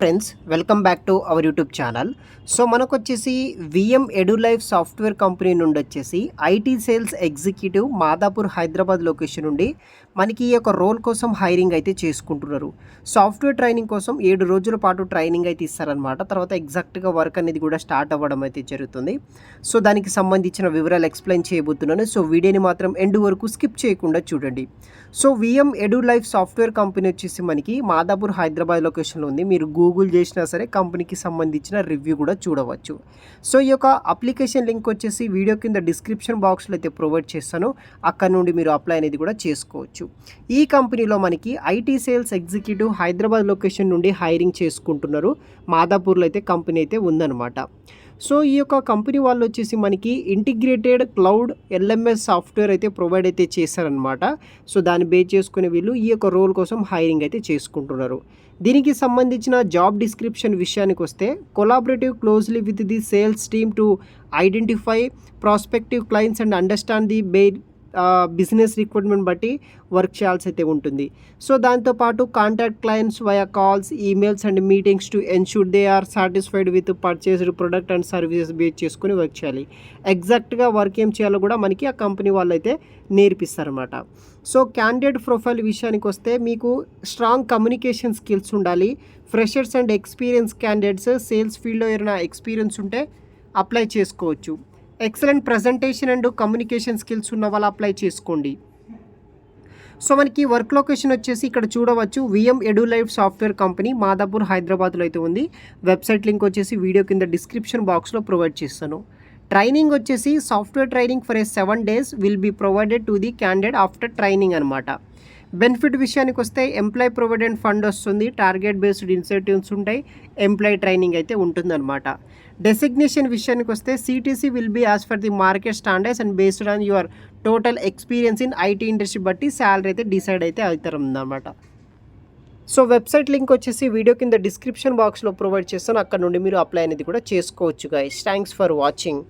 Friends, welcome back to our YouTube channel. So మనకు వచ్చేసి VM Edulife software company నుండి వచ్చేసి IT sales executive Madhapur Hyderabad location నుండి మనకి ఈ యొక్క రోల్ కోసం హైరింగ్ అయితే చేసుకుంటున్నారు. సాఫ్ట్వేర్ ట్రైనింగ్ కోసం 7 రోజుల పాటు ట్రైనింగ్ అయితే ఇస్తారనమాట. తర్వాత ఎగ్జాక్ట్గా వర్క్ అనేది కూడా స్టార్ట్ అవ్వడం అయితే జరుగుతుంది. సో దానికి సంబంధించిన వివరాలు ఎక్స్ప్లెయిన్ చేయబోతున్నాను. సో వీడియోని మాత్రం ఎండ్ వరకు స్కిప్ చేయకుండా చూడండి. So VM Edulife software company వచ్చేసి మనకి మాదాపూర్ హైదరాబాద్ లొకేషన్లో ఉంది. మీరు గూగుల్ చేసినా సరే కంపెనీకి సంబంధించిన రివ్యూ కూడా చూడవచ్చు. సో ఈ యొక్క అప్లికేషన్ లింక్ వచ్చేసి వీడియో కింద డిస్క్రిప్షన్ బాక్స్లో అయితే ప్రొవైడ్ చేస్తాను. అక్కడ నుండి మీరు అప్లై అనేది కూడా చేసుకోవచ్చు. ఈ కంపెనీలో మనకి IT sales executive Hyderabad location నుండి హైరింగ్ చేసుకుంటున్నారు. మాదాపూర్లో అయితే కంపెనీ అయితే ఉందన్నమాట. సో ఈ యొక్క కంపెనీ వాళ్ళు వచ్చేసి మనకి ఇంటిగ్రేటెడ్ క్లౌడ్ ఎల్ఎంఎస్ సాఫ్ట్వేర్ అయితే ప్రొవైడ్ అయితే చేశారనమాట. సో దాన్ని బేస్ చేసుకుని వీళ్ళు ఈ యొక్క రోల్ కోసం హైరింగ్ అయితే చేసుకుంటున్నారు. దీనికి సంబంధించిన జాబ్ డిస్క్రిప్షన్ విషయానికి వస్తే collaborative closely with the sales team to identify prospective clients and understand the business requirement బట్టి వర్క్ చేయాల్సి అయితే ఉంటుంది. సో దాంతోపాటు contact clients via calls, emails and meetings to ensure they are satisfied with purchased product and services base చేసుకుని work చేయాలి. ఎగ్జాక్ట్గా work ఏం చేయాలో కూడా మనకి ఆ కంపెనీ వాళ్ళు అయితే నేర్పిస్తారన్నమాట. సో క్యాండిడేట్ ప్రొఫైల్ విషయానికి వస్తే మీకు స్ట్రాంగ్ కమ్యూనికేషన్ స్కిల్స్ ఉండాలి. Freshers and experience candidates sales ఫీల్డ్లో ఏమైనా ఎక్స్పీరియన్స్ ఉంటే అప్లై చేసుకోవచ్చు. Excellent presentation and communication skills ఉన్న వాళ్ళు అప్లై చేసుకోండి. సో మనకి వర్క్ లొకేషన్ వచ్చేసి ఇక్కడ చూడవచ్చు, VM Edulife software company Madhapur హైదరాబాద్లో అయితే ఉంది. వెబ్సైట్ లింక్ వచ్చేసి వీడియో కింద డిస్క్రిప్షన్ బాక్స్లో ప్రొవైడ్ చేస్తాను. ట్రైనింగ్ వచ్చేసి software training for 7 days will be provided to the candidate after training అనమాట. బెనిఫిట్ విషయానికి వస్తే ఎంప్లాయీ ప్రొవిడెంట్ ఫండ్ వస్తుంది, టార్గెట్ బేస్డ్ ఇన్సెంటివ్స్ ఉంటాయి, ఎంప్లాయీ ట్రైనింగ్ అయితే ఉంటుందన్నమాట. డెసిగ్నేషన్ విషయానికి వస్తే CTC will be as per the market standards and based on your total experience in IT industry బట్టి శాలరీ అయితే డిసైడ్ అయితే అవుతారన్నమాట. సో వెబ్సైట్ లింక్ వచ్చేసి వీడియో కింద డిస్క్రిప్షన్ బాక్స్లో ప్రొవైడ్ చేస్తాను. అక్కడ నుండి మీరు అప్లై అనేది కూడా చేసుకోవచ్చు గైస్. Thanks for watching.